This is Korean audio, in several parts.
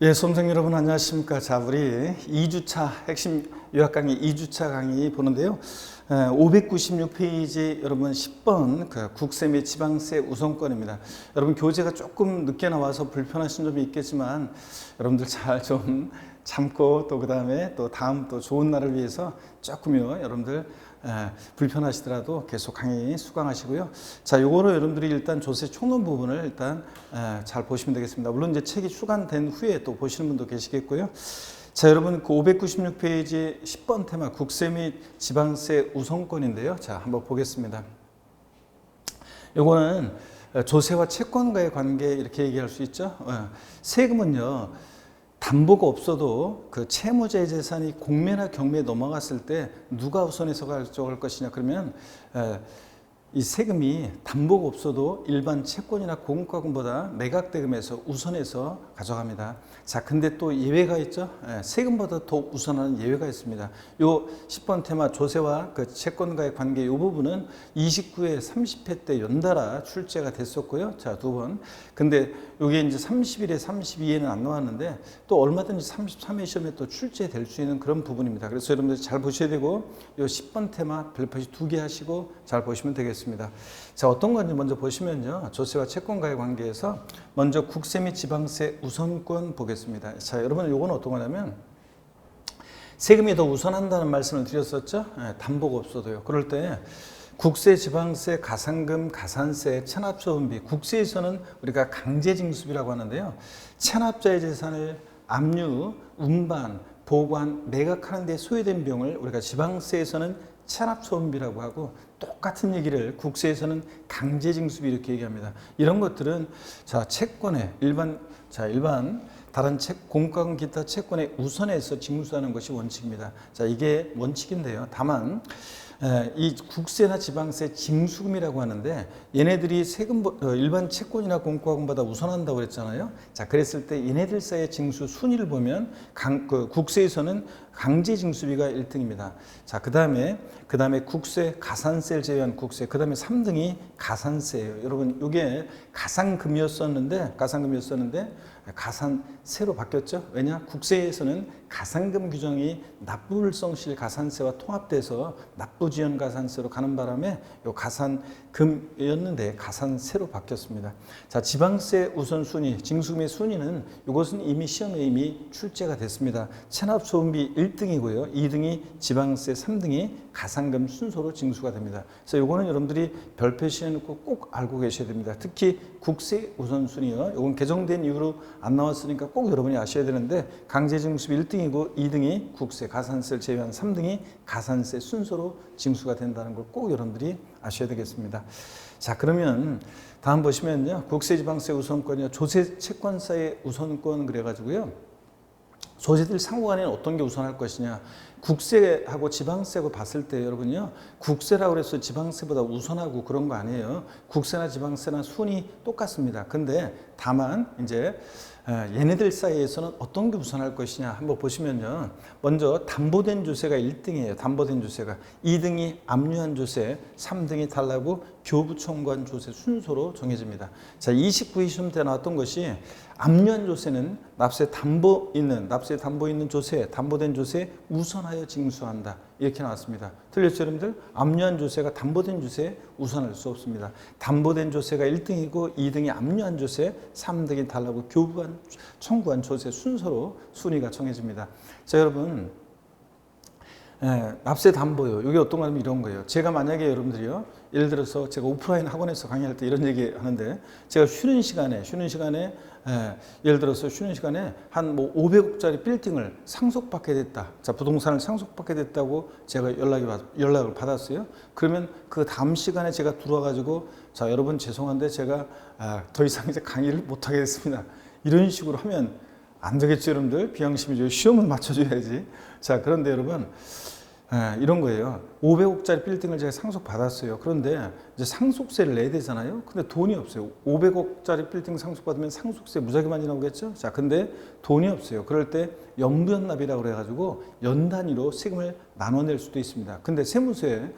예, 수험생 여러분 안녕하십니까. 자, 우리 2주차 핵심 요약 강의 2주차 강의 보는데요. 596페이지 여러분 10번 국세 및 지방세 우선권입니다. 여러분 교재가 조금 늦게 나와서 불편하신 점이 있겠지만 여러분들 잘 좀 참고 또 그다음에 또 다음 또 좋은 날을 위해서 조금요 여러분들 불편하시더라도 계속 강의 수강하시고요. 자, 요거로 여러분들이 일단 조세 총론 부분을 일단 잘 보시면 되겠습니다. 물론 이제 책이 출간된 후에 또 보시는 분도 계시겠고요. 자, 여러분 그 596페이지 10번 테마 국세 및 지방세 우선권인데요. 자, 한번 보겠습니다. 요거는 조세와 채권과의 관계 이렇게 얘기할 수 있죠. 세금은요. 담보가 없어도 그 채무자의 재산이 공매나 경매에 넘어갔을 때 누가 우선해서 가져갈 것이냐 그러면 이 세금이 담보가 없어도 일반 채권이나 공과금보다 매각대금에서 우선해서 가져갑니다. 자, 근데 또 예외가 있죠. 세금보다 더 우선하는 예외가 있습니다. 요 10번 테마 조세와 그 채권과의 관계 이 부분은 29회 30회 때 연달아 출제가 됐었고요. 자, 두 번. 근데 요게 이제 30일에 32회는 안 나왔는데 또 얼마든지 33회 시험에 또 출제될 수 있는 그런 부분입니다. 그래서 여러분들 잘 보셔야 되고 요 10번 테마 별표시 2개 하시고 잘 보시면 되겠습니다. 자, 어떤 건지 먼저 보시면요. 조세와 채권과의 관계에서 먼저 국세 및 지방세 우선권 보겠습니다. 자, 여러분 요건 어떤 거냐면 세금이 더 우선한다는 말씀을 드렸었죠. 담보가 없어도요. 그럴 때 국세, 지방세, 가산금, 가산세, 체납소음비, 국세에서는 우리가 강제징수비라고 하는데요. 체납자의 재산을 압류, 운반, 보관, 매각하는 데 소요된 비용을 우리가 지방세에서는 체납소음비라고 하고 똑같은 얘기를 국세에서는 강제징수비 이렇게 얘기합니다. 이런 것들은 자, 채권에 일반 다른 공과금 기타 채권에 우선해서 징수하는 것이 원칙입니다. 자, 이게 원칙인데요. 다만 이 국세나 지방세 징수금이라고 하는데 얘네들이 세금 일반 채권이나 공과금보다 우선한다고 그랬잖아요. 자, 그랬을 때 얘네들 사이의 징수 순위를 보면 국세에서는 강제징수비가 1등입니다. 자, 그다음에 국세, 가산세를 제외한 국세, 그다음에 3등이 가산세예요. 여러분, 이게 가산금이었었는데 가산세로 바뀌었죠. 왜냐? 국세에서는 가산금 규정이 납부불성실 가산세와 통합돼서 납부지연 가산세로 가는 바람에 요 가산금이었는데 가산세로 바뀌었습니다. 자, 지방세 우선순위, 징수금의 순위는 이것은 이미 시험에 이미 출제가 됐습니다. 체납소음비 1등이고요. 2등이 지방세, 3등이 가산금 순서로 징수가 됩니다. 그래서 요거는 여러분들이 별표시해 놓고 꼭 알고 계셔야 됩니다. 특히 국세 우선순위요. 요건 개정된 이후로 안 나왔으니까 꼭 여러분이 아셔야 되는데 강제징수비 1등이고 2등이 국세, 가산세를 제외한 3등이 가산세 순서로 징수가 된다는 걸 꼭 여러분들이 아셔야 되겠습니다. 자, 그러면 다음 보시면요. 국세, 지방세 우선권이요. 조세, 채권사의 우선권 그래가지고요. 조세들 상호간에는 어떤 게 우선할 것이냐. 국세하고 지방세하고 봤을 때 여러분요. 국세라고 해서 지방세보다 우선하고 그런 거 아니에요. 국세나 지방세나 순위 똑같습니다. 근데 다만 이제 얘네들 사이에서는 어떤 게 우선할 것이냐 한번 보시면요. 먼저 담보된 조세가 1등이에요. 담보된 조세가. 2등이 압류한 조세, 3등이 달라고 교부 청구한 조세 순서로 정해집니다. 자, 29회 시험 때 나왔던 것이 압류한 조세는 납세 담보 있는 조세, 담보된 조세 우선하여 징수한다. 이렇게 나왔습니다. 틀렸죠, 여러분들? 압류한 조세가 담보된 조세에 우선할 수 없습니다. 담보된 조세가 1등이고 2등이 압류한 조세, 3등이 달라고 교부한 청구한 조세 순서로 순위가 정해집니다. 자, 여러분, 납세 담보요. 이게 어떤 거냐면 이런 거예요. 제가 만약에 여러분들이요, 예를 들어서 제가 오프라인 학원에서 강의할 때 이런 얘기 하는데, 제가 쉬는 시간에 예를 들어서 쉬는 시간에 한 500억짜리 빌딩을 상속받게 됐다. 자, 부동산을 상속받게 됐다고 제가 연락을 받았어요. 그러면 그 다음 시간에 제가 들어와가지고, 자, 여러분 죄송한데 제가 더 이상 이제 강의를 못하게 됐습니다. 이런 식으로 하면 안 되겠죠, 여러분들? 비양심이죠. 시험을 맞춰줘야지. 자, 그런데 여러분, 이런 거예요. 500억짜리 빌딩을 제가 상속받았어요. 그런데 이제 상속세를 내야 되잖아요. 근데 돈이 없어요. 500억짜리 빌딩 상속받으면 상속세 무지하게 많이 나오겠죠. 자, 근데 돈이 없어요. 그럴 때 연부연납이라고 그래가지고 연 단위로 세금을 나눠낼 수도 있습니다. 근데 세무서에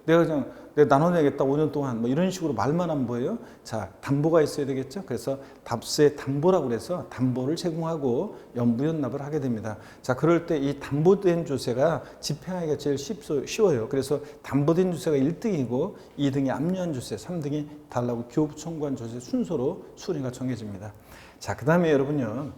내가 그냥 내가 나눠내겠다 5년 동안 뭐 이런 식으로 말만 한 거예요. 자, 담보가 있어야 되겠죠. 그래서 답세 담보라고 그래서 담보를 제공하고 연부연납을 하게 됩니다. 자, 그럴 때 이 담보된 조세가 집행하기가 제일 쉬워요. 그래서 담보된 조세가 1등이고 2등이 압류한 조세, 3등이 달라고 교부 청구한 조세 순서로 순위가 정해집니다. 자, 그 다음에 여러분요.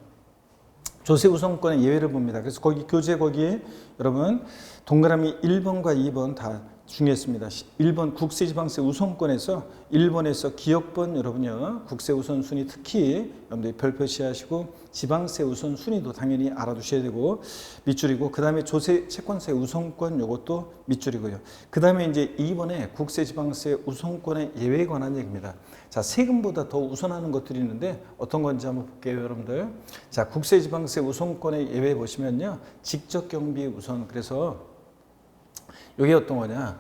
조세 우선권의 예외를 봅니다. 그래서 거기 교재 거기에 여러분 동그라미 1번과 2번 다 중요했습니다. 1번 국세지방세 우선권에서 1번에서 기억번 여러분요. 국세 우선순위 특히 여러분들이 별표시 하시고 지방세 우선순위도 당연히 알아두셔야 되고 밑줄이고 그 다음에 조세 채권세 우선권 요것도 밑줄이고요. 그 다음에 이제 2번에 국세지방세 우선권의 예외에 관한 얘기입니다. 자, 세금보다 더 우선하는 것들이 있는데 어떤 건지 한번 볼게요, 여러분들. 자, 국세지방세 우선권의 예외 보시면요. 직접경비 우선 그래서 이게 어떤 거냐.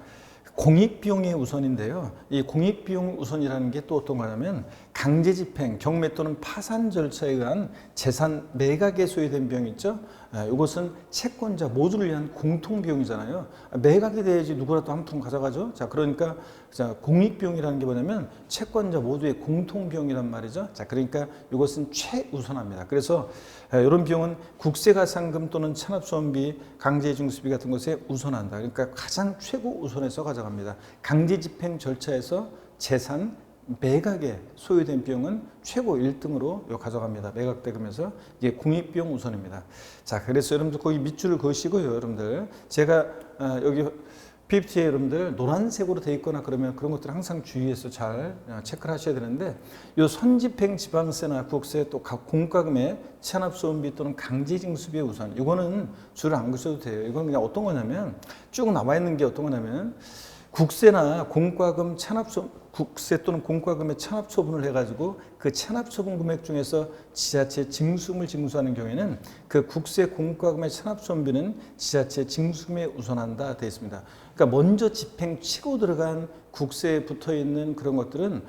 공익비용의 우선인데요. 이 공익비용 우선이라는 게 또 어떤 거냐면 강제집행, 경매 또는 파산 절차에 의한 재산 매각에 소요된 비용 있죠. 이것은 채권자 모두를 위한 공통비용이잖아요. 매각이 돼야지 누구라도 한 푼 가져가죠. 자, 그러니까 자, 공익비용이라는 게 뭐냐면 채권자 모두의 공통비용이란 말이죠. 자, 그러니까 이것은 최우선합니다. 그래서 이런 비용은 국세가상금 또는 찬압소원비, 강제징수비 같은 것에 우선한다. 그러니까 가장 최고 우선해서 가져갑니다. 강제집행 절차에서 재산 매각에 소요된 비용은 최고 1등으로 가져갑니다. 매각대금에서 이게 공익비용 우선입니다. 자, 그래서 여러분들 거기 밑줄을 그으시고요. 여러분들 제가 여기 PPT에 여러분들 노란색으로 돼 있거나 그러면 그런 것들 항상 주의해서 잘 체크를 하셔야 되는데 요 선집행 지방세나 국세 또 각 공과금의 체납소음비 또는 강제징수비의 우선 이거는 줄을 안 그으셔도 돼요. 이건 그냥 어떤 거냐면 쭉 나와 있는 게 어떤 거냐면 국세나 공과금 체납소 국세 또는 공과금의 체납처분을 해가지고 그 체납처분 금액 중에서 지자체 징수금을 징수하는 경우에는 그 국세 공과금의 체납처분비는 지자체 징수금에 우선한다 되어 있습니다. 그러니까 먼저 집행 치고 들어간 국세에 붙어 있는 그런 것들은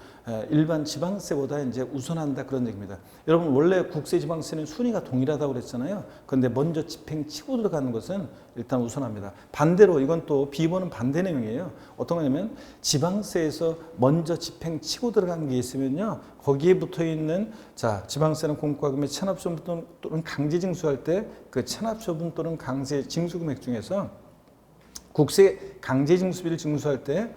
일반 지방세보다 이제 우선한다 그런 얘기입니다. 여러분 원래 국세 지방세는 순위가 동일하다고 그랬잖아요. 그런데 먼저 집행 치고 들어가는 것은 일단 우선합니다. 반대로 이건 또 B번은 반대 내용이에요. 어떤 거냐면 지방세에서 먼저 집행 치고 들어간 게 있으면요. 거기에 붙어 있는 자, 지방세는 공과금의 체납처분 또는 강제징수할 때 그 체납처분 또는 강제징수 금액 중에서 국세 강제징수비를 징수할 때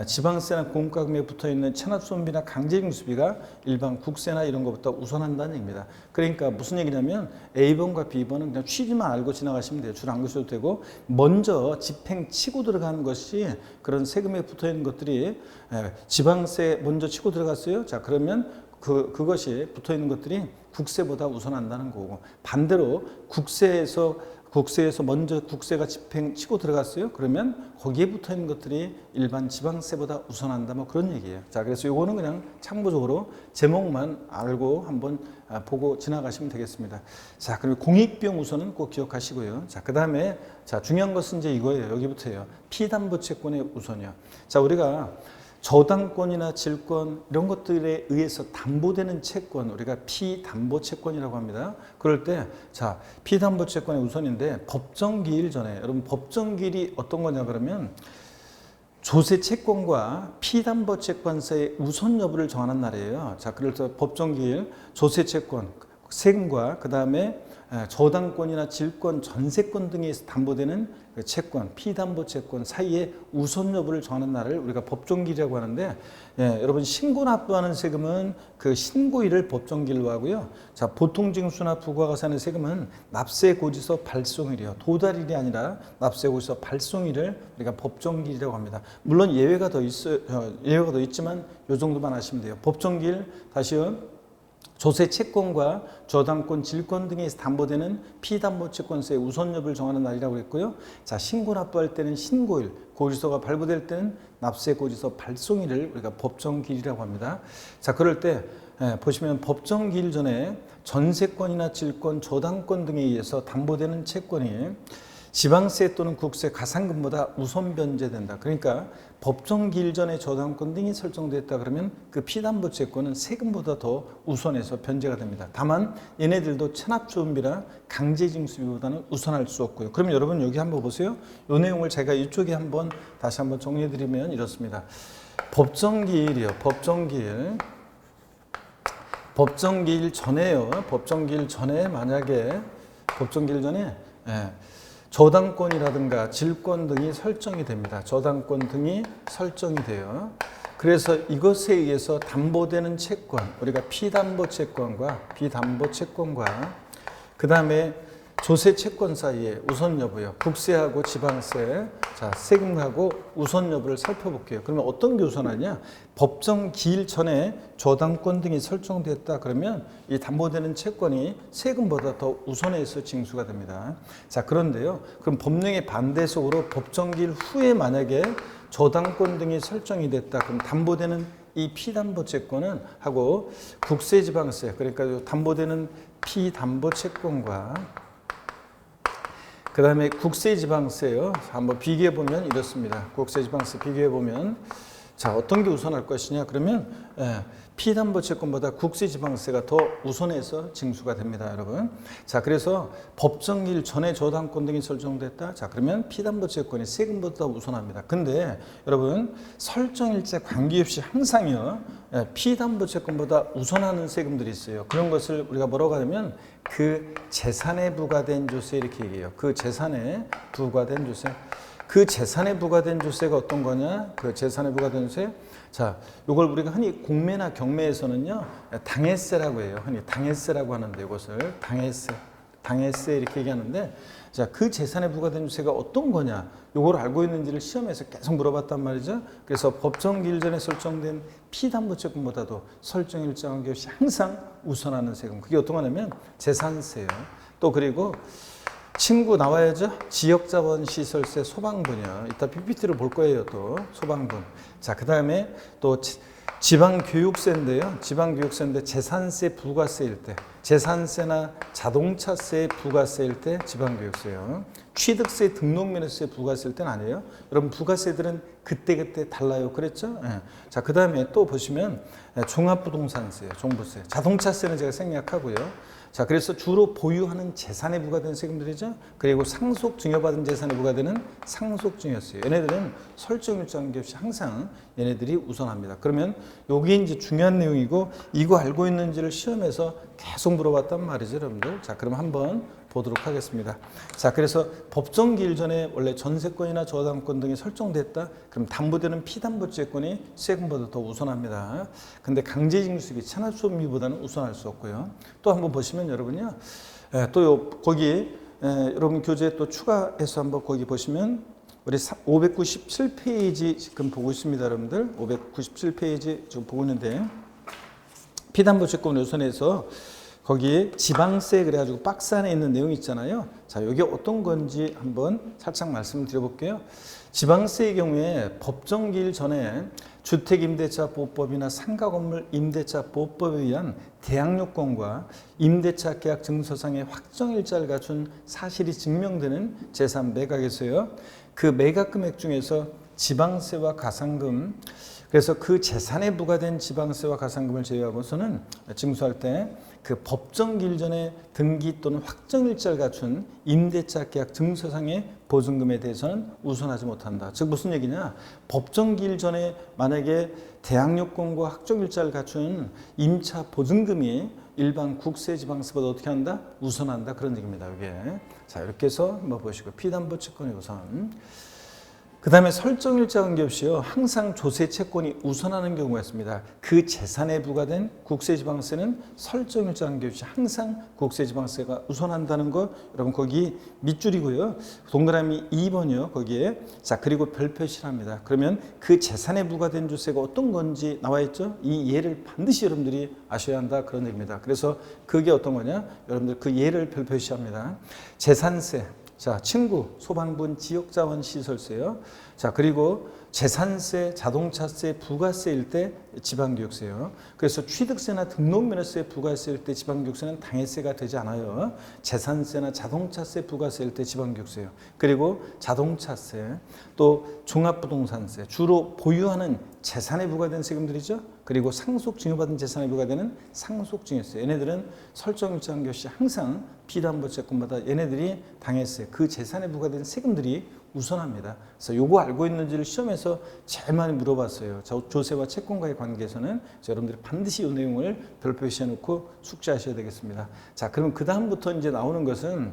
지방세나 공과금에 붙어있는 체납소비나 강제징수비가 일반 국세나 이런 것보다 우선한다는 얘기입니다. 그러니까 무슨 얘기냐면 A번과 B번은 그냥 취지만 알고 지나가시면 돼요. 줄 안 그으셔도 되고 먼저 집행 치고 들어가는 것이 그런 세금에 붙어있는 것들이 지방세 먼저 치고 들어갔어요. 자, 그러면 그것이 붙어있는 것들이 국세보다 우선한다는 거고 반대로 국세에서 먼저 국세가 집행 치고 들어갔어요. 그러면 거기에 붙어 있는 것들이 일반 지방세보다 우선한다. 뭐 그런 얘기예요. 자, 그래서 요거는 그냥 참고적으로 제목만 알고 한번 보고 지나가시면 되겠습니다. 자, 그리고 공익비용 우선은 꼭 기억하시고요. 자, 그 다음에 자, 중요한 것은 이제 이거예요. 여기부터예요. 피담보 채권의 우선이요. 자, 우리가 저당권이나 질권 이런 것들에 의해서 담보되는 채권 우리가 피담보 채권이라고 합니다. 그럴 때 자, 피담보 채권의 우선인데 법정기일 전에 여러분 법정기일이 어떤 거냐 그러면 조세 채권과 피담보 채권세의 우선 여부를 정하는 날이에요. 자, 그래서 법정기일 조세 채권 세금과 그 다음에 저당권이나 질권, 전세권 등에 담보되는 채권, 피담보 채권 사이에 우선 여부를 정하는 날을 우리가 법정기일이라고 하는데 여러분 신고 납부하는 세금은 그 신고일을 법정기일로 하고요. 자, 보통징수나 부가가세하는 세금은 납세고지서 발송일이요. 도달일이 아니라 납세고지서 발송일을 우리가 법정기일이라고 합니다. 물론 예외가 더 있지만 요 정도만 아시면 돼요. 법정기일 다시요. 조세 채권과 저당권, 질권 등에 담보되는 피담보 채권세의 우선 여부를 정하는 날이라고 했고요. 자, 신고 납부할 때는 신고일, 고지서가 발부될 때는 납세고지서 발송일을 우리가 법정기일이라고 합니다. 자, 그럴 때 보시면 법정기일 전에 전세권이나 질권, 저당권 등에 의해서 담보되는 채권이 지방세 또는 국세, 가산금보다 우선 변제된다. 그러니까 법정 기일 전에 저당권 등이 설정됐다 그러면 그 피담보채권은 세금보다 더 우선해서 변제가 됩니다. 다만 얘네들도 체납조음비나 강제징수비보다는 우선할 수 없고요. 그럼 여러분 여기 한번 보세요. 이 내용을 제가 이쪽에 한번 다시 한번 정리해드리면 이렇습니다. 법정 기일이요. 법정 기일 전에요. 법정 기일 전에 만약에 법정 기일 전에 저당권이라든가 질권 등이 설정이 됩니다. 저당권 등이 설정이 돼요. 그래서 이것에 의해서 담보되는 채권, 우리가 피담보 채권과 비담보 채권과 그 다음에 조세 채권 사이에 우선 여부요. 국세하고 지방세, 자 세금하고 우선 여부를 살펴볼게요. 그러면 어떤 게 우선하냐? 법정 기일 전에 저당권 등이 설정됐다 그러면 이 담보되는 채권이 세금보다 더 우선해서 징수가 됩니다. 자 그런데요. 그럼 법령의 반대속으로 법정 기일 후에 만약에 저당권 등이 설정이 됐다. 그럼 담보되는 이 피담보 채권은 하고 국세 지방세, 그러니까 담보되는 피담보 채권과 그 다음에 국세지방세요. 한번 비교해보면 이렇습니다. 국세지방세 비교해보면 자 어떤 게 우선할 것이냐 그러면 피담보채권보다 국세지방세가 더 우선해서 징수가 됩니다. 여러분. 자 그래서 법정기일 전에 저당권 등이 설정됐다. 자 그러면 피담보채권이 세금보다 더 우선합니다. 근데 여러분 설정일자 관계없이 항상요 피담보채권보다 우선하는 세금들이 있어요. 그런 것을 우리가 뭐라고 하냐면 그 재산에 부과된 조세 이렇게 얘기해요. 그 재산에 부과된 조세. 그 재산에 부과된 조세가 어떤 거냐? 그 재산에 부과된 조세. 자, 이걸 우리가 흔히 공매나 경매에서는요, 당해세라고 해요. 흔히 당해세라고 하는데 이것을 당해세 이렇게 얘기하는데, 자, 그 재산에 부과된 조세가 어떤 거냐? 이걸 알고 있는지를 시험에서 계속 물어봤단 말이죠. 그래서 법정 기일 전에 설정된 피담보채권보다도 설정일자 관계없이 항상 우선하는 세금. 그게 어떤 거냐면 재산세요. 또 그리고 친구 나와야죠. 지역자본시설세 소방분이요. 이따 PPT를 볼 거예요. 또 소방분. 자, 그 다음에 또 지방교육세인데요. 지방교육세인데 재산세 부가세일 때, 재산세나 자동차세 부가세일 때 지방교육세요. 취득세 등록면허세 부가세일 때는 아니에요. 여러분 부가세들은 그때그때 달라요. 그랬죠? 예. 자, 그 다음에 또 보시면 종합부동산세, 종부세, 자동차세는 제가 생략하고요. 자, 그래서 주로 보유하는 재산에 부과되는 세금들이죠. 그리고 상속 증여받은 재산에 부과되는 상속증여세. 얘네들은 설정일자 관계없이 항상 얘네들이 우선합니다. 그러면 여기 이제 중요한 내용이고 이거 알고 있는지를 시험에서 계속 물어봤단 말이죠, 여러분들. 자, 그럼 한번 보도록 하겠습니다. 자, 그래서 법정 기일 전에 원래 전세권이나 저당권 등이 설정됐다. 그럼 담보되는 피담보채권이 세금보다 더 우선합니다. 근데 강제징수비, 체납조미보다는 우선할 수 없고요. 또 한번 보시면 여러분요, 또 거기 여러분 교재에 또 추가해서 한번 거기 보시면 우리 597페이지 지금 보고 있습니다, 여러분들. 597페이지 지금 보고 있는데 피담보채권 우선해서 거기에 지방세 그래가지고 박스 안에 있는 내용이 있잖아요. 자, 여기 어떤 건지 한번 살짝 말씀을 드려볼게요. 지방세의 경우에 법정 기일 전에 주택임대차보호법이나 상가건물 임대차보호법에 의한 대항요건과 임대차 계약 증서상의 확정일자를 갖춘 사실이 증명되는 재산 매각에서요. 그 매각 금액 중에서 지방세와 가산금, 그래서 그 재산에 부과된 지방세와 가산금을 제외하고서는 징수할 때 그 법정 기일 전에 등기 또는 확정일자를 갖춘 임대차 계약 증서상의 보증금에 대해서는 우선하지 못한다. 즉 무슨 얘기냐? 법정 기일 전에 만약에 대항요건과 확정일자를 갖춘 임차 보증금이 일반 국세 지방세보다 어떻게 한다? 우선한다. 그런 얘기입니다. 이게. 자, 이렇게 해서 한번 보시고 피담보채권이 우선. 그 다음에 설정일자 관계없이요. 항상 조세 채권이 우선하는 경우가 있습니다. 그 재산에 부과된 국세지방세는 설정일자 관계없이 항상 국세지방세가 우선한다는 거 여러분 거기 밑줄이고요. 동그라미 2번이요. 거기에 자 그리고 별표시를 합니다. 그러면 그 재산에 부과된 조세가 어떤 건지 나와 있죠. 이 예를 반드시 여러분들이 아셔야 한다. 그런 얘기입니다. 그래서 그게 어떤 거냐. 여러분들 그 예를 별표시합니다. 재산세. 자, 친구, 소방분, 지역자원시설세요. 자, 그리고 재산세, 자동차세, 부가세일 때 지방교육세요. 그래서 취득세나 등록면허세, 부가세일 때 지방교육세는 당해세가 되지 않아요. 재산세나 자동차세, 부가세일 때 지방교육세요. 그리고 자동차세, 또 종합부동산세, 주로 보유하는 재산에 부과된 세금들이죠. 그리고 상속증여받은 재산에 부과되는 상속증여세. 얘네들은 설정일정 것이 항상 피담보채권보다 얘네들이 당해세, 그 재산에 부과된 세금들이 우선합니다. 그래서 요거 알고 있는지를 시험에서 제일 많이 물어봤어요. 조세와 채권과의 관계에서는 여러분들이 반드시 이 내용을 별표시해 놓고 숙지하셔야 되겠습니다. 자, 그럼 그 다음부터 이제 나오는 것은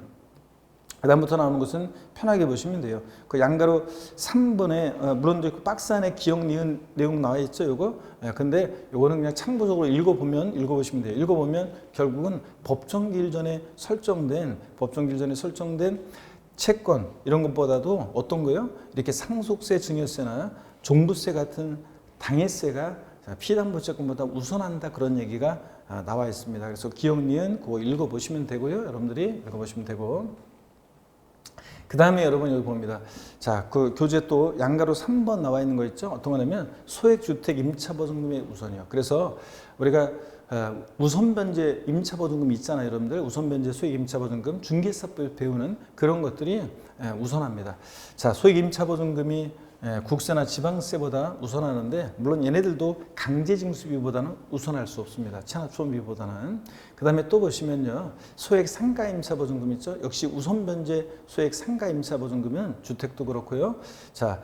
편하게 보시면 돼요. 그 양가로 3번에 물론 이제 그 박스 안에 기억 니은 내용 나와 있죠, 요거. 근데 요거는 그냥 참고적으로 읽어보시면 돼요. 읽어보면 결국은 법정기일 전에 설정된 채권 이런 것보다도 어떤 거요? 이렇게 상속세, 증여세나 종부세 같은 당해세가 피담보채권보다 우선한다, 그런 얘기가 나와 있습니다. 그래서 기억 니은 그거 읽어보시면 되고요. 여러분들이 읽어보시면 되고. 그 다음에 여러분 여기 봅니다. 자, 그 교재 또 양가로 3번 나와 있는 거 있죠? 어떤 거냐면 소액주택 임차보증금의 우선이요. 그래서 우리가 우선변제 임차보증금 있잖아요, 여러분들. 우선변제 소액 임차보증금, 중개사법 배우는 그런 것들이 우선합니다. 자, 소액 임차보증금이 국세나 지방세보다 우선하는데, 물론 얘네들도 강제징수비보다는 우선할 수 없습니다. 체납소비보다는. 그 다음에 또 보시면요, 소액 상가임차보증금 있죠? 역시 우선변제 소액 상가임차보증금은 주택도 그렇고요. 자,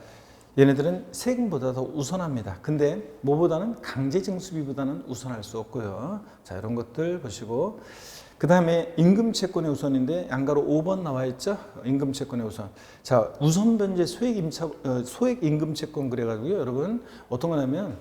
얘네들은 세금보다 더 우선합니다. 근데 뭐보다는 강제징수비보다는 우선할 수 없고요. 자, 이런 것들 보시고. 그 다음에 임금채권의 우선인데 양가로 5번 나와 있죠. 임금채권의 우선. 자, 우선변제 소액 임금채권 그래가지고요, 여러분 어떤 거냐면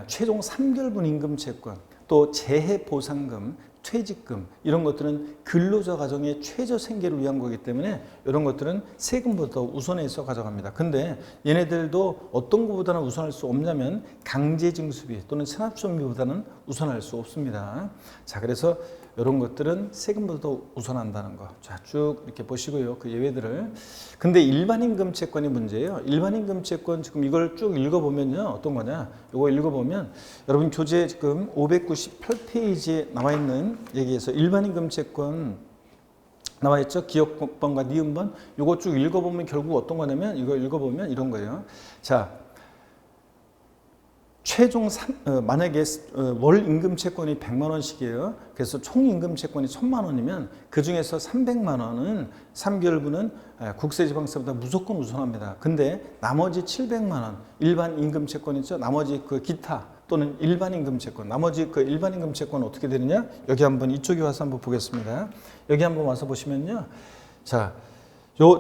최종 3개월분 임금채권, 또 재해보상금, 퇴직금 이런 것들은 근로자 가정의 최저 생계를 위한 거기 때문에 이런 것들은 세금보다 우선해서 가져갑니다. 근데 얘네들도 어떤 것보다는 우선할 수 없냐면 강제징수비 또는 체납소비보다는 우선할 수 없습니다. 자, 그래서 이런 것들은 세금보다 더 우선한다는 거. 자, 쭉 이렇게 보시고요. 그 예외들을. 근데 일반임금 채권이 문제예요. 일반임금 채권 지금 이걸 쭉 읽어보면요. 어떤 거냐. 이거 읽어보면 여러분 교재 지금 598페이지에 나와 있는 얘기에서 일반임금 채권 나와 있죠. 기억번과 니은번. 이거 쭉 읽어보면 결국 어떤 거냐면 이거 읽어보면 이런 거예요. 자, 최종 만약에 월 임금 채권이 100만 원씩이에요. 그래서 총 임금 채권이 1000만 원이면 그 중에서 300만 원은 3개월분은 국세지방세보다 무조건 우선합니다. 근데 나머지 700만 원 일반 임금 채권 있죠. 나머지 그 기타 또는 일반 임금 채권, 나머지 그 일반 임금 채권은 어떻게 되느냐? 여기 한번 이쪽에 와서 한번 보겠습니다. 여기 한번 와서 보시면요. 자,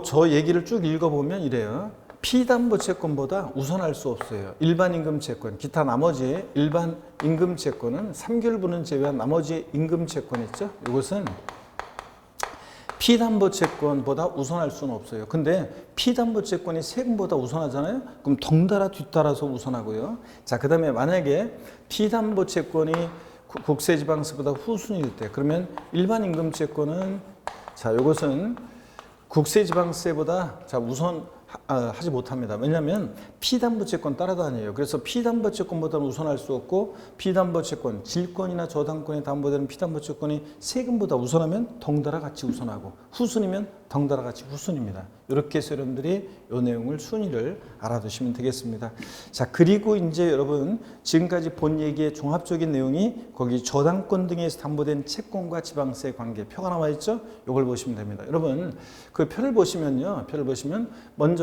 저 얘기를 쭉 읽어보면 이래요. 피담보채권보다 우선할 수 없어요. 일반 임금채권, 기타 나머지 일반 임금채권은 3개월분은 제외한 나머지 임금채권 있죠? 이것은 피담보채권보다 우선할 수는 없어요. 근데 피담보채권이 세금보다 우선하잖아요? 그럼 덩달아 뒤따라서 우선하고요. 자, 그 다음에 만약에 피담보채권이 국세지방세보다 후순위일 때, 그러면 일반 임금채권은 자, 이것은 국세지방세보다 자, 우선 하지 못합니다. 왜냐하면 피담보채권 따라다녀요. 그래서 피담보채권보다는 우선할 수 없고 피담보채권, 질권이나 저당권에 담보되는 피담보채권이 세금보다 우선하면 덩달아 같이 우선하고 후순이면 덩달아 같이 후순입니다. 이렇게 해서 여러분들이 이 내용을 순위를 알아두시면 되겠습니다. 자, 그리고 이제 여러분 지금까지 본 얘기의 종합적인 내용이 거기 저당권 등에서 담보된 채권과 지방세 관계 표가 나와 있죠? 이걸 보시면 됩니다. 여러분 그 표를 보시면요. 표를 보시면 먼저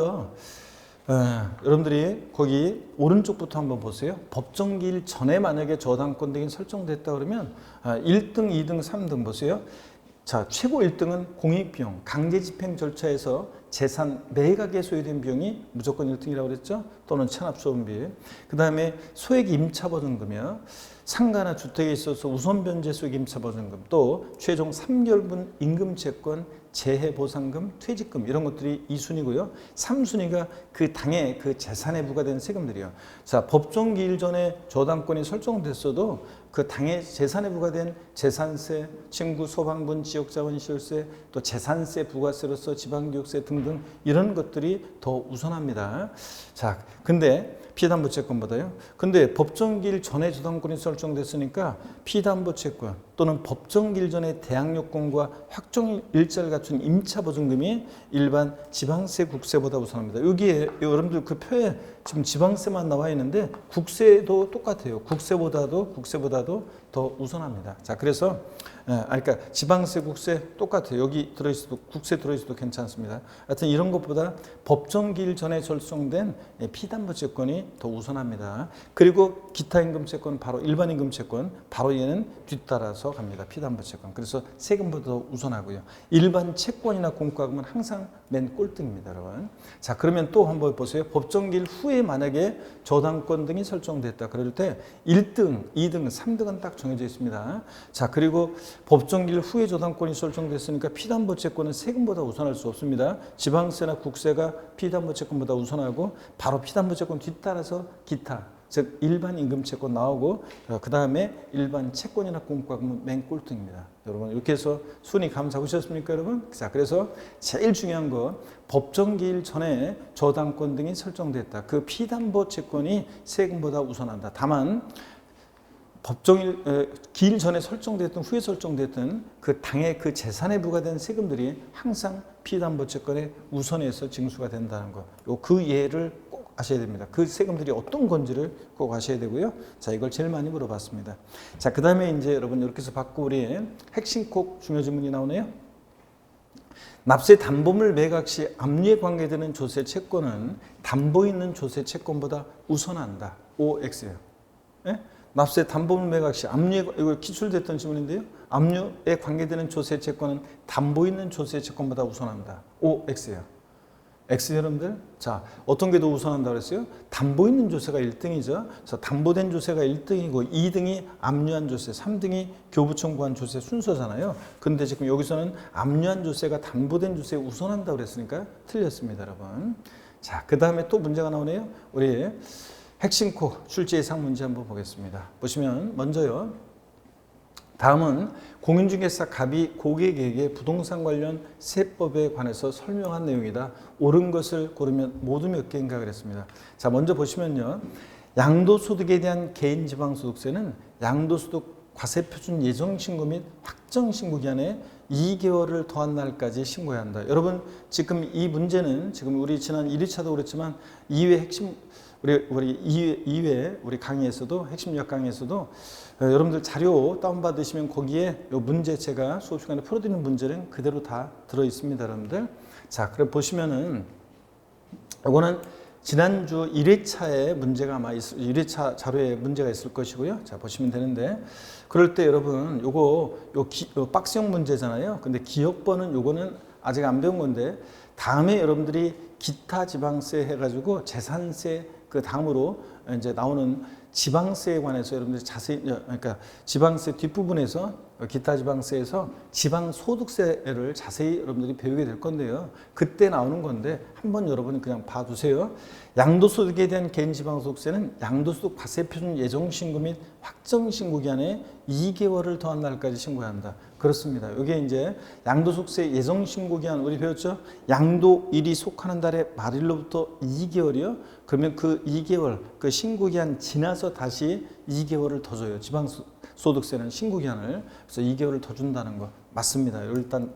여러분들이 거기 오른쪽부터 한번 보세요. 법정기일 전에 만약에 저당권 등이 설정됐다 그러면 1등, 2등, 3등 보세요. 자, 최고 1등은 공익비용, 강제집행 절차에서 재산 매각에 소요된 비용이 무조건 1등이라고 그랬죠? 또는 체납소음비. 그 다음에 소액 임차보증금이요. 상가나 주택에 있어서 우선변제 소액 임차보증금, 또 최종 3개월분 임금채권, 재해보상금, 퇴직금 이런 것들이 2순위고요. 3순위가 그 당의 그 재산에 부과된 세금들이요. 자, 법정기일 전에 저당권이 설정됐어도 그 당의 재산에 부과된 재산세, 징구, 소방분, 지역자원 시효세, 또 재산세, 부가세로서 지방교육세 등등 이런 것들이 더 우선합니다. 자, 근데 피담보채권보다요. 근데 법정기일 전에 저당권이 설정됐으니까 피담보채권 또는 법정기일 전에 대항요건과 확정 일자를 갖춘 임차보증금이 일반 지방세, 국세보다 우선합니다. 여기에 여러분들 그 표에 지금 지방세만 나와 있는데 국세도 똑같아요. 국세보다도 더 우선합니다. 자, 그래서 그러니까 지방세, 국세 똑같아요. 여기 들어있어도 국세 들어있어도 괜찮습니다. 하여튼 이런 것보다 법정기일 전에 설정된 피담보채권이 더 우선합니다. 그리고 기타임금채권 바로 일반임금채권 바로 얘는 뒤따라서 갑니다. 피담보채권. 그래서 세금보다 더 우선하고요. 일반 채권이나 공과금은 항상 맨 꼴등입니다, 여러분. 자, 그러면 또 한번 보세요. 법정기일 후에 만약에 저당권 등이 설정됐다 그럴 때 1등, 2등, 3등은 딱 정해져 있습니다. 자, 그리고 법정기일 후에 저당권이 설정됐으니까 피담보채권은 세금보다 우선할 수 없습니다. 지방세나 국세가 피담보채권보다 우선하고 바로 피담보채권 뒤따라서 기타, 즉 일반 임금채권 나오고 그 다음에 일반 채권이나 공과금은 맨 꼴등입니다. 여러분 이렇게 해서 순위 감 잡으셨습니까, 여러분? 자, 그래서 제일 중요한 거 법정기일 전에 저당권 등이 설정됐다. 그 피담보채권이 세금보다 우선한다. 다만 기일 전에 설정됐든 후에 설정됐든 그 당의 그 재산에 부과된 세금들이 항상 피담보채권에 우선해서 징수가 된다는 거. 그 예를 꼭 아셔야 됩니다. 그 세금들이 어떤 건지를 꼭 아셔야 되고요. 자, 이걸 제일 많이 물어봤습니다. 자, 그 다음에 이제 여러분 이렇게 해서 받고 우리 핵심 콕 중요 질문이 나오네요. 납세 담보물 매각 시 압류에 관계되는 조세 채권은 담보 있는 조세 채권보다 우선한다. OX예요. 예? 납세 담보물 매각 시 압류에, 이거 기출됐던 질문인데요. 압류에 관계되는 조세 채권은 담보 있는 조세 채권보다 우선합니다. OX예요. X 여러분들, 자, 어떤 게 더 우선한다고 그랬어요? 담보 있는 조세가 1등이죠. 그래서 담보된 조세가 1등이고 2등이 압류한 조세, 3등이 교부 청구한 조세 순서잖아요. 근데 지금 여기서는 압류한 조세가 담보된 조세에 우선한다고 그랬으니까 틀렸습니다, 여러분. 자, 그 다음에 또 문제가 나오네요. 우리 핵심 코 출제 예상 문제 한번 보겠습니다. 보시면 먼저요. 다음은 공인중개사 갑이 고객에게 부동산 관련 세법에 관해서 설명한 내용이다. 옳은 것을 고르면 모두 몇 개인가 그랬습니다. 자, 먼저 보시면요. 양도소득에 대한 개인지방소득세는 양도소득 과세표준 예정신고 및 확정신고 기한에 2개월을 더한 날까지 신고해야 한다. 여러분 지금 이 문제는 지금 우리 지난 1회차도 그랬지만 2회 핵심 우리 2회 우리 강의에서도 핵심력 강의에서도 여러분들 자료 다운받으시면 거기에 요 문제 제가 수업 시간에 풀어드리는 문제는 그대로 다 들어 있습니다, 여러분들. 자, 그럼 보시면은 이거는 지난주 1회차에 문제가 아마 1회차 자료에 문제가 있을 것이고요. 자, 보시면 되는데 그럴 때 여러분 요거 박스형 문제잖아요. 근데 기억번은 요거는 아직 안 배운 건데 다음에 여러분들이 기타 지방세 해가지고 재산세 그 다음으로 이제 나오는 지방세에 관해서 여러분들이 자세히 그러니까 지방세 뒷부분에서 기타 지방세에서 지방소득세를 자세히 여러분들이 배우게 될 건데요. 그때 나오는 건데 한번 여러분이 그냥 봐두세요. 양도소득에 대한 개인지방소득세는 양도소득 과세표준 예정신고 및 확정신고 기한에 2개월을 더한 날까지 신고해야 한다. 그렇습니다. 이게 이제 양도소득세 예정신고 기한 우리 배웠죠? 양도일이 속하는 달의 말일로부터 2개월이요. 그러면 그 2개월 그 신고 기한 지나서 다시 2개월을 더 줘요. 지방소득세는 신고 기한을. 그래서 2개월을 더 준다는 거 맞습니다. 일단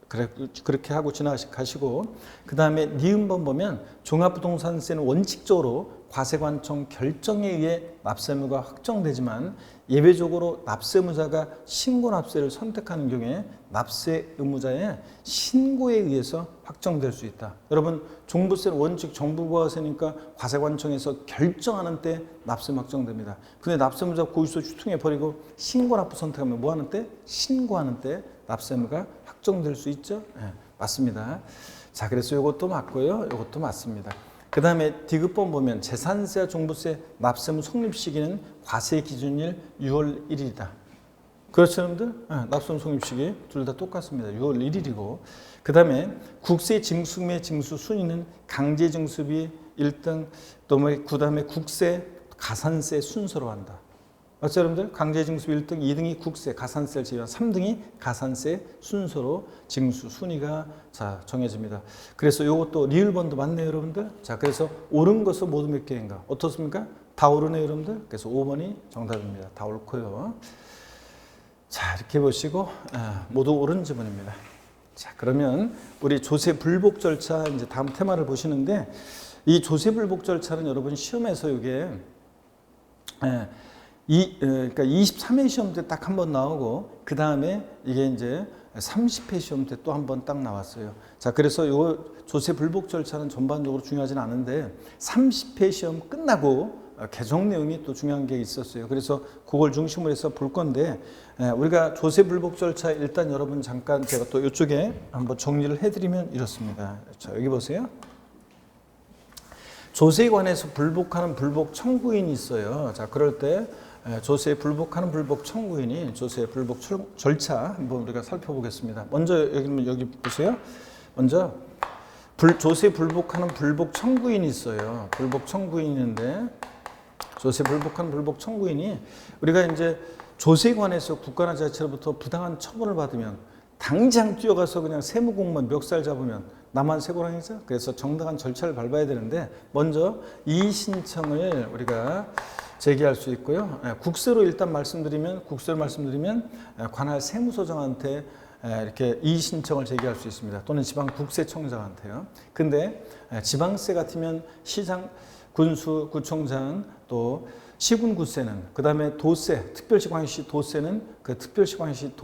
그렇게 하고 지나가시고 그 다음에 니은번 보면 종합부동산세는 원칙적으로 과세관청 결정에 의해 납세의무가 확정되지만 예외적으로 납세의무자가 신고납세를 선택하는 경우에 납세의무자의 신고에 의해서 확정될 수 있다. 여러분 종부세는 원칙 정부과세니까 과세관청에서 결정하는 때 납세의무 확정됩니다. 근데 납세의무자 고의서 추통해버리고 신고납부 선택하면 뭐하는 때? 신고하는 때 납세의무가 확정될 수 있죠? 네, 맞습니다. 자, 그래서 이것도 맞고요. 이것도 맞습니다. 그 다음에 디귿번 보면 재산세와 종부세 납세의무 성립 시기는 과세 기준일 6월 1일이다. 그렇죠, 여러분들? 납세의무 성립 시기 둘 다 똑같습니다. 6월 1일이고 그 다음에 국세 징수 및 징수 순위는 강제 징수비 1등 또 그 다음에 국세 가산세 순서로 한다. 맞죠, 여러분들? 강제징수 1등, 2등이 국세, 가산세를 제외한 3등이 가산세 순서로 징수 순위가 자 정해집니다. 그래서 요것도 리을번도 맞네요, 여러분들. 자, 그래서 옳은 것은 모두 몇 개인가? 어떻습니까? 다 옳으네요, 여러분들. 그래서 5번이 정답입니다. 다 옳고요. 자, 이렇게 보시고 모두 옳은 지문입니다. 자, 그러면 우리 조세 불복 절차 이제 다음 테마를 보시는데, 이 조세 불복 절차는 여러분 시험에서 이게 그러니까 23회 시험 때 딱 한 번 나오고, 그 다음에 이게 이제 30회 시험 때 또 한 번 딱 나왔어요. 자, 그래서 요 조세 불복 절차는 전반적으로 중요하진 않은데 30회 시험 끝나고 개정 내용이 또 중요한 게 있었어요. 그래서 그걸 중심으로 해서 볼 건데, 우리가 조세 불복 절차 일단 여러분 잠깐 제가 또 이쪽에 한번 정리를 해드리면 이렇습니다. 자, 여기 보세요. 조세에 관해서 불복하는 불복 청구인이 있어요. 자, 그럴 때 조세에 불복하는 불복 청구인이 조세 불복 절차 한번 우리가 살펴보겠습니다. 먼저 여기 보세요. 먼저 조세 불복하는 불복 청구인이 있어요. 불복 청구인인데, 조세 불복한 불복 청구인이 우리가 이제 조세에 관해서 국가나 지자체로부터 부당한 처분을 받으면 당장 뛰어가서 그냥 세무공무원 멱살 잡으면 나만 세고랑이죠. 그래서 정당한 절차를 밟아야 되는데, 먼저 이의 신청을 우리가 제기할 수 있고요. 국세로 일단 말씀드리면 관할 세무서장한테 이렇게 이의 신청을 제기할 수 있습니다. 또는 지방 국세청장한테요. 근데 지방세 같으면 시장, 군수, 구청장, 또 시군구세는, 그 다음에 도세, 특별시광역시 도세는 그 특별시광역시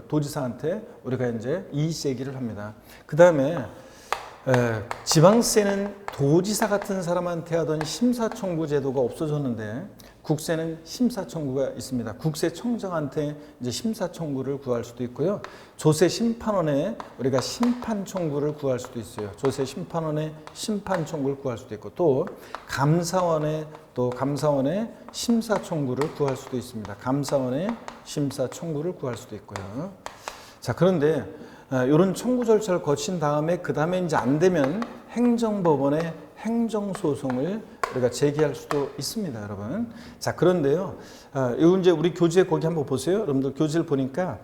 도지사한테 우리가 이제 이의 제기를 합니다. 그 다음에 지방세는 도지사 같은 사람한테 하던 심사청구 제도가 없어졌는데, 국세는 심사청구가 있습니다. 국세청장한테 이제 심사청구를 구할 수도 있고요. 조세심판원에 우리가 심판청구를 구할 수도 있어요. 조세심판원에 심판청구를 구할 수도 있고, 또 감사원에 심사청구를 구할 수도 있습니다. 감사원에 심사청구를 구할 수도 있고요. 자, 그런데 이런 청구 절차를 거친 다음에 그 다음에 이제 안 되면 행정법원에 행정소송을 우리가 제기할 수도 있습니다, 여러분. 자, 그런데요, 이 이제 우리 교재 거기 한번 보세요. 여러분들 교재를 보니까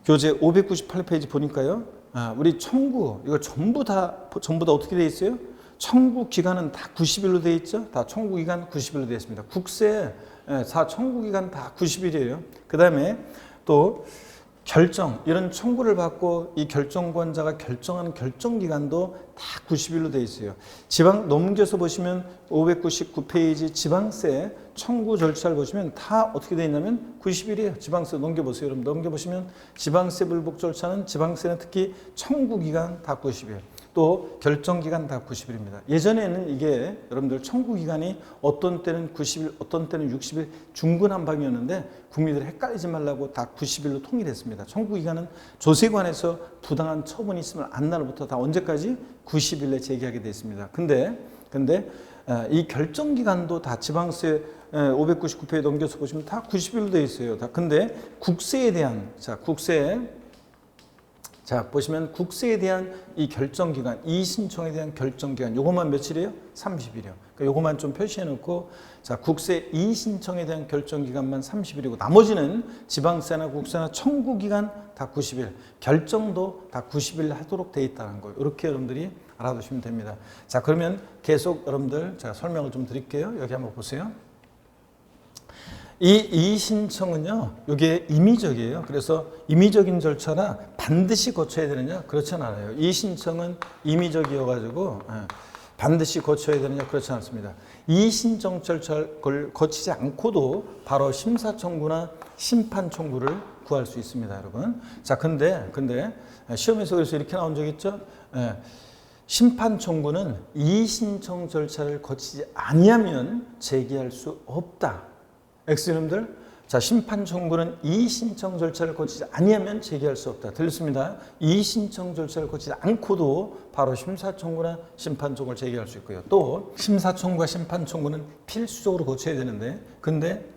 교재 598페이지 보니까요, 우리 청구 이거 전부 다 어떻게 돼 있어요? 청구 기간은 다 90일로 돼 있죠. 다 청구 기간 90일로 되어 있습니다. 국세 다 청구 기간 다 90일이에요. 그 다음에 또 결정, 이런 청구를 받고 이 결정권자가 결정하는 결정기간도 다 90일로 되어 있어요. 지방 넘겨서 보시면 599페이지 지방세 청구 절차를 보시면 다 어떻게 되어 있냐면 90일이에요. 지방세 넘겨보세요. 여러분 넘겨보시면 지방세 불복 절차는, 지방세는 특히 청구기간 다 90일. 또 결정기간 다 90일입니다. 예전에는 이게 여러분들 청구기간이 어떤 때는 90일, 어떤 때는 60일 중구난방이었는데, 국민들이 헷갈리지 말라고 다 90일로 통일했습니다. 청구기간은 조세관에서 부당한 처분이 있으면 안날부터 다 언제까지? 90일에 제기하게 되어 있습니다. 근데 이 결정기간도 다 지방세 599페이지 넘겨서 보시면 다 90일로 되어 있어요. 근데 국세에 대한, 보시면 국세에 대한 이 결정기간, 이의 신청에 대한 결정기간, 요것만 며칠이에요? 30일이요. 그러니까 요것만 좀 표시해 놓고, 자, 국세 이의 신청에 대한 결정기간만 30일이고, 나머지는 지방세나 국세나 청구기간 다 90일, 결정도 다 90일 하도록 돼 있다는 거예요. 이렇게 여러분들이 알아두시면 됩니다. 자, 그러면 계속 여러분들 제가 설명을 좀 드릴게요. 여기 한번 보세요. 이 이의 신청은요, 이게 임의적이에요. 그래서 임의적인 절차나 반드시 거쳐야 되느냐? 그렇진 않아요. 이의 신청은 임의적이어가지고 반드시 거쳐야 되느냐? 그렇지 않습니다. 이의 신청 절차를 거치지 않고도 바로 심사 청구나 심판 청구를 구할 수 있습니다, 여러분. 자, 근데 시험에서 그래서 이렇게 나온 적 있죠? 심판 청구는 이의 신청 절차를 거치지 아니하면 제기할 수 없다. 엑스님들, 자, 심판 청구는 이의 신청 절차를 거치지 아니하면 제기할 수 없다. 들렸습니다. 이의 신청 절차를 거치지 않고도 바로 심사 청구나 심판 청구를 제기할 수 있고요. 또 심사 청구와 심판 청구는 필수적으로 거쳐야 되는데, 근데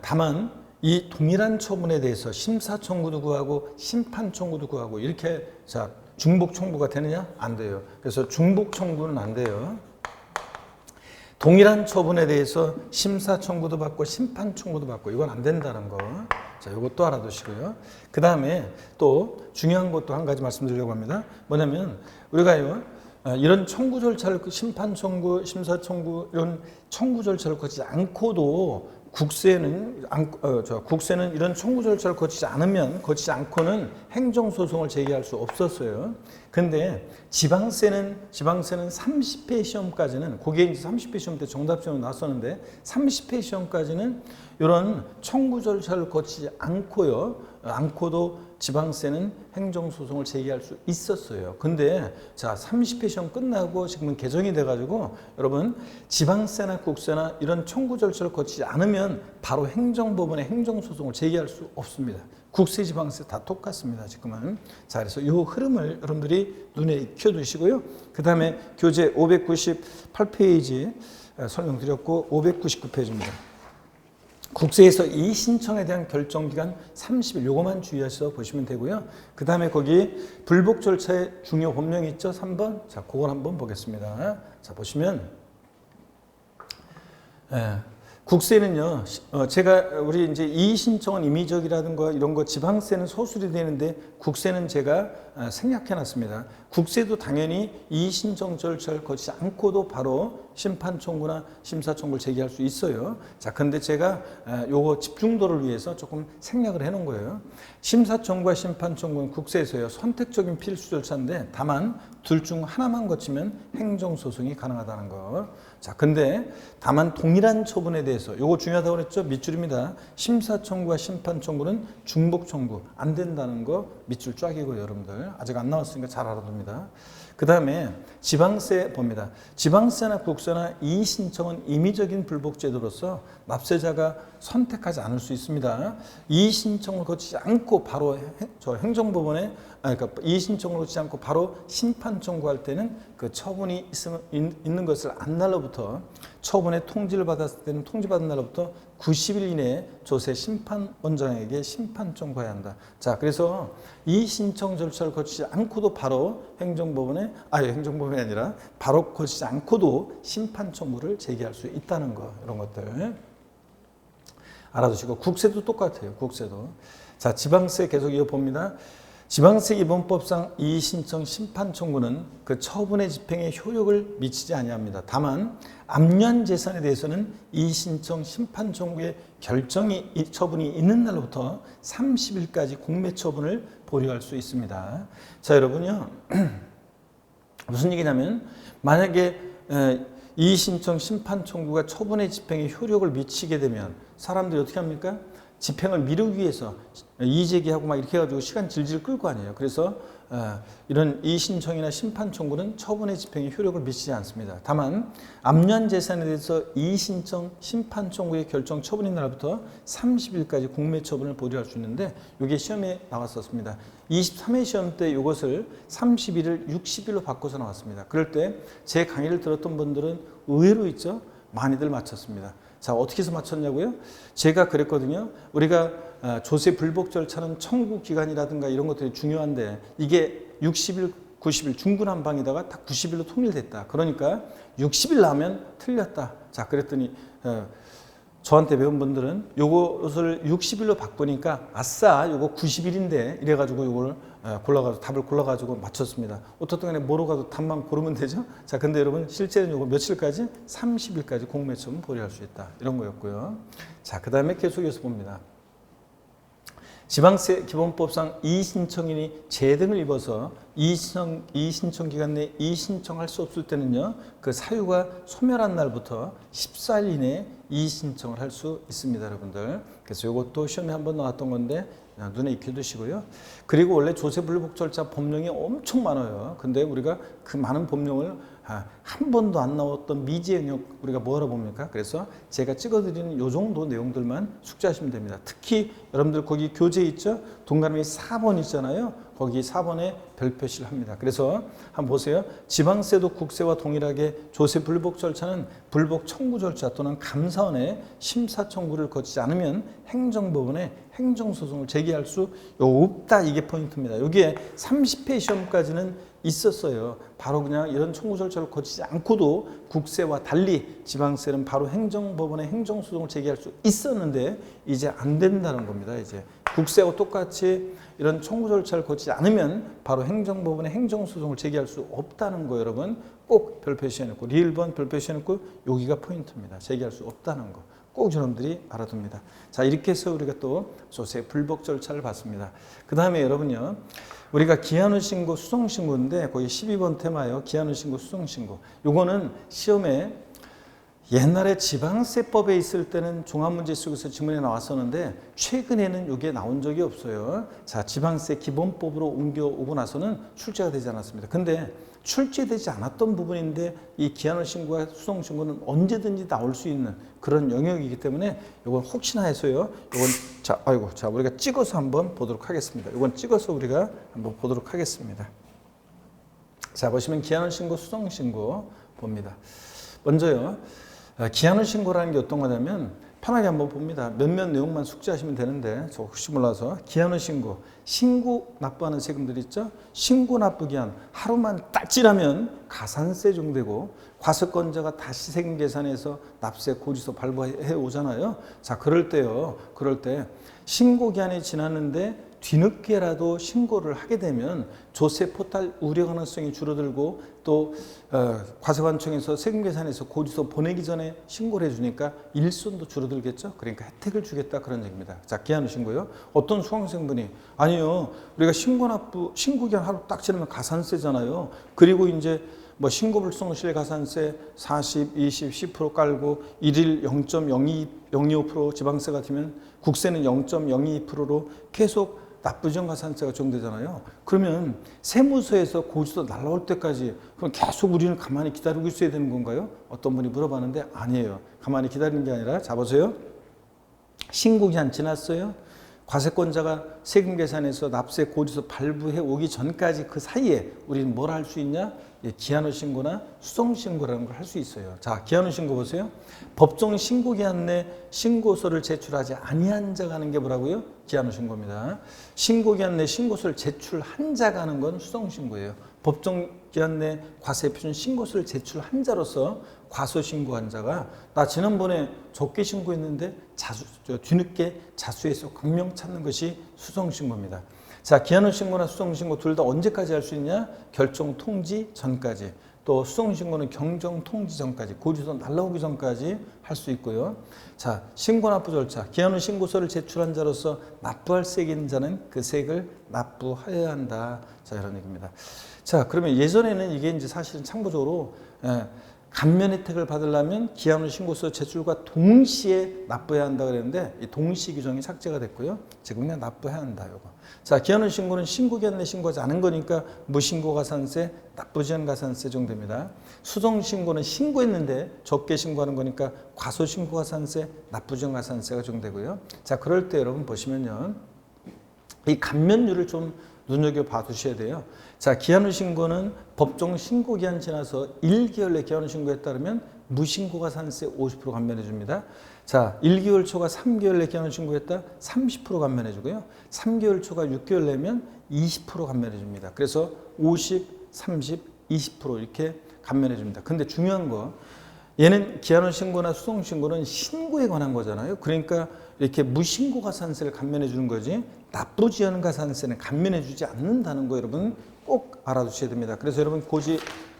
다만 이 동일한 처분에 대해서 심사 청구도 구하고 심판 청구도 구하고 이렇게, 자, 중복 청구가 되느냐? 안 돼요. 그래서 중복 청구는 안 돼요. 동일한 처분에 대해서 심사 청구도 받고 심판 청구도 받고 이건 안 된다는 거. 자, 이것도 알아두시고요. 그 다음에 또 중요한 것도 한 가지 말씀드리려고 합니다. 뭐냐면 우리가요, 이런 청구 절차를 심판 청구, 심사 청구 이런 청구 절차를 거치지 않고도 국세는 이런 청구 절차를 거치지 않고는 행정소송을 제기할 수 없었어요. 근데 지방세는 30회 시험까지는, 그게 이제 30회 시험 때 정답 시험이 나왔었는데 30회 시험까지는 이런 청구 절차를 거치지 않고도 지방세는 행정소송을 제기할 수 있었어요. 근데 자, 30회 시험 끝나고 지금은 개정이 돼가지고 여러분 지방세나 국세나 이런 청구 절차를 거치지 않으면 바로 행정법원에 행정소송을 제기할 수 없습니다. 국세, 지방세 다 똑같습니다. 지금은. 자, 그래서 이 흐름을 여러분들이 눈에 익혀두시고요. 그 다음에 교재 598페이지 설명드렸고 599페이지입니다. 국세에서 이 신청에 대한 결정기간 30일, 요거만 주의하셔서 보시면 되고요. 그 다음에 거기 불복 절차의 중요 법령이 있죠? 3번. 자, 그걸 한번 보겠습니다. 자, 보시면, 국세는요, 우리 이제 이의 신청은 임의적이라든가 이런 거 지방세는 소술이 되는데 국세는 제가 생략해 놨습니다. 국세도 당연히 이의 신청 절차를 거치지 않고도 바로 심판 청구나 심사 청구를 제기할 수 있어요. 자, 근데 제가 요거 집중도를 위해서 조금 생략을 해 놓은 거예요. 심사 청구와 심판 청구는 국세에서요, 선택적인 필수 절차인데 다만 둘 중 하나만 거치면 행정소송이 가능하다는 거. 자, 근데 다만 동일한 처분에 대해서 요거 중요하다고 그랬죠? 밑줄입니다. 심사 청구와 심판 청구는 중복 청구 안 된다는 거 밑줄 쫙이고요, 여러분들. 아직 안 나왔으니까 잘 알아둡니다. 그 다음에 지방세 봅니다. 지방세나 국세나 이의 신청은 임의적인 불복 제도로서 납세자가 선택하지 않을 수 있습니다. 이의 신청을 거치지 않고 바로 행정법원에 그러니까 이의 신청을 거치지 않고 바로 심판 청구할 때는 그 처분이 있는 것을 안 날로부터 처분의 통지를 받았을 때는 통지받은 날로부터 90일 이내에 조세 심판원장에게 심판 청구해야 한다. 자, 그래서 이 신청 절차를 거치지 않고도 바로 행정법원이 아니라 바로 거치지 않고도 심판 청구를 제기할 수 있다는 거, 이런 것들 알아두시고, 국세도 똑같아요. 국세도. 자, 지방세 계속 이어봅니다. 지방세 기본법상 이의 신청 심판 청구는 그 처분의 집행에 효력을 미치지 아니합니다. 다만 압류한 재산에 대해서는 이의 신청 심판 청구의 처분이 있는 날로부터 30일까지 공매 처분을 보류할 수 있습니다. 자, 여러분요. 무슨 얘기냐면 만약에 이의 신청 심판 청구가 처분의 집행에 효력을 미치게 되면 사람들이 어떻게 합니까? 집행을 미루기 위해서 이의제기하고 막 이렇게 해가지고 시간 질질 끌고 아니에요. 그래서 이런 이의 신청이나 심판 청구는 처분의 집행에 효력을 미치지 않습니다. 다만 압류한 재산에 대해서 이의 신청, 심판 청구의 결정 처분인 날부터 30일까지 공매 처분을 보류할 수 있는데 이게 시험에 나왔었습니다. 23회 시험 때 이것을 30일을 60일로 바꿔서 나왔습니다. 그럴 때 제 강의를 들었던 분들은 의외로 있죠? 많이들 맞췄습니다. 자, 어떻게 해서 맞췄냐고요? 제가 그랬거든요. 우리가 조세 불복 절차는 청구 기간이라든가 이런 것들이 중요한데 이게 60일, 90일 중구난방에다가 딱 90일로 통일됐다. 그러니까 60일 나면 틀렸다. 자, 그랬더니 저한테 배운 분들은 요것을 60일로 바꾸니까 아싸 요거 90일인데 이래가지고 요걸 답을 골라가지고 맞췄습니다. 어떻든 간에 뭐로 가도 답만 고르면 되죠. 자, 근데 여러분 실제는 요거 며칠까지? 30일까지 공매 처분 보류할 수 있다. 이런 거였고요. 자, 그 다음에 계속해서 봅니다. 지방세 기본법상 이의신청인이 재등을 입어서 이의신청 기간 내에 이의신청할 수 없을 때는요, 그 사유가 소멸한 날부터 14일 이내에 이의신청을 할 수 있습니다, 여러분들. 그래서 이것도 시험에 한번 나왔던 건데 눈에 익혀두시고요. 그리고 원래 조세불복 절차 법령이 엄청 많아요. 근데 우리가 그 많은 법령을 한 번도 안 나왔던 미지의 영역 우리가 뭐하러 봅니까? 그래서 제가 찍어드리는 요 정도 내용들만 숙지하시면 됩니다. 특히 여러분들 거기 교재 있죠? 동그라미 4번 있잖아요. 거기 4번에 별표시를 합니다. 그래서 한번 보세요. 지방세도 국세와 동일하게 조세 불복 절차는 불복 청구 절차 또는 감사원의 심사 청구를 거치지 않으면 행정법원에 행정소송을 제기할 수 없다. 이게 포인트입니다. 여기에 30회 시험까지는 있었어요. 바로 그냥 이런 청구 절차를 거치지 않고도 국세와 달리 지방세는 바로 행정법원에 행정소송을 제기할 수 있었는데 이제 안 된다는 겁니다. 이제 국세와 똑같이 이런 청구 절차를 거치지 않으면 바로 행정법원에 행정소송을 제기할 수 없다는 거 여러분 꼭 별표시해 놓고 리을 번 별표시해 놓고 여기가 포인트입니다. 제기할 수 없다는 거. 꼭 여러분들이 알아둡니다. 자, 이렇게 해서 우리가 또 조세 불복 절차를 봤습니다. 그 다음에 여러분요, 우리가 기한후 신고, 수송 신고인데 거기 12번 테마예요. 기한후 신고, 수송 신고. 요거는 시험에 옛날에 지방세법에 있을 때는 종합문제 속에서 지문에 나왔었는데 최근에는 이게 나온 적이 없어요. 자, 지방세 기본법으로 옮겨오고 나서는 출제가 되지 않았습니다. 근데 출제되지 않았던 부분인데 이 기한후 신고와 수송 신고는 언제든지 나올 수 있는 그런 영역이기 때문에 이건 혹시나 해서요. 이건 자 우리가 찍어서 한번 보도록 하겠습니다. 이건 찍어서 우리가 한번 보도록 하겠습니다. 자, 보시면 기한후 신고, 수송 신고 봅니다. 먼저요. 기한후 신고라는 게 어떤 거냐면 편하게 한번 봅니다. 몇몇 내용만 숙지하시면 되는데 저 혹시 몰라서 기한후 신고, 신고 납부하는 세금들 있죠? 신고 납부 기한 하루만 딱지라면 가산세 적용되고 과세권자가 다시 세금 계산해서 납세 고지서 발부해 오잖아요. 자, 그럴 때 신고 기한이 지났는데 뒤늦게라도 신고를 하게 되면 조세 포탈 우려 가능성이 줄어들고 또 과세관청에서 세금 계산해서 고지서 보내기 전에 신고를 해주니까 일손도 줄어들겠죠. 그러니까 혜택을 주겠다 그런 얘기입니다. 자, 기한후 신고요. 어떤 수강생분이 아니요, 우리가 신고 기한 하루 딱 지나면 가산세잖아요. 그리고 이제 뭐 신고불성실 가산세 40, 20, 10% 깔고 일일 0.0225% 지방세 같으면 국세는 0.02%로 계속 납부전 가산세가 적용되잖아요. 그러면 세무서에서 고지서 날라올 때까지 그럼 계속 우리는 가만히 기다리고 있어야 되는 건가요? 어떤 분이 물어봤는데 아니에요. 가만히 기다리는 게 아니라 자 보세요. 신고기한 지났어요. 과세권자가 세금 계산해서 납세 고지서 발부해 오기 전까지 그 사이에 우리는 뭘 할 수 있냐? 기한후 신고나 수송 신고라는 걸 할 수 있어요. 자, 기한후 신고 보세요. 법정 신고 기한 내 신고서를 제출하지 아니한 자가 하는 게 뭐라고요? 기한후 신고입니다. 신고 기한 내 신고서를 제출한 자가 하는 건 수송 신고예요. 법정 기한 내 과세 표준 신고서를 제출한 자로서 과소 신고한 자가 나 지난번에 적게 신고했는데 뒤늦게 자수해서 강명 찾는 것이 수송 신고입니다. 자, 기한후 신고나 수송 신고 둘 다 언제까지 할 수 있냐? 결정 통지 전까지. 또 수송 신고는 경정 통지 전까지, 고지서 날라오기 전까지 할 수 있고요. 자, 신고 납부 절차. 기한후 신고서를 제출한 자로서 납부할 세액이 있는 자는 그 세액을 납부하여야 한다. 자, 이런 얘기입니다. 자, 그러면 예전에는 이게 이제 사실은 참고적으로 감면 혜택을 받으려면 기한후 신고서 제출과 동시에 납부해야 한다 그랬는데 이 동시 규정이 삭제가 됐고요. 지금 그냥 납부해야 한다 요거. 자, 기한후 신고는 신고 기한 내 신고하지 않은 거니까 무신고 가산세, 납부지연 가산세 정도입니다. 수송 신고는 신고했는데 적게 신고하는 거니까 과소 신고 가산세, 납부지연 가산세가 적용되고요. 자, 그럴 때 여러분 보시면요. 이 감면율을 좀 눈여겨봐 두셔야 돼요. 자, 기한후 신고는 법정 신고 기한 지나서 1개월 내 기한후 신고에 따르면 무신고 가산세 50% 감면해 줍니다. 자, 1개월 초가 3개월 내 기한후 신고했다 30% 감면해 주고요. 3개월 초가 6개월 내면 20% 감면해 줍니다. 그래서 50, 30, 20% 이렇게 감면해 줍니다. 근데 중요한 거 얘는 기한후 신고나 수송 신고는 신고에 관한 거잖아요. 그러니까 이렇게 무신고 가산세를 감면해 주는 거지 납부지연 가산세는 감면해 주지 않는다는 거 여러분 꼭 알아두셔야 됩니다. 그래서 여러분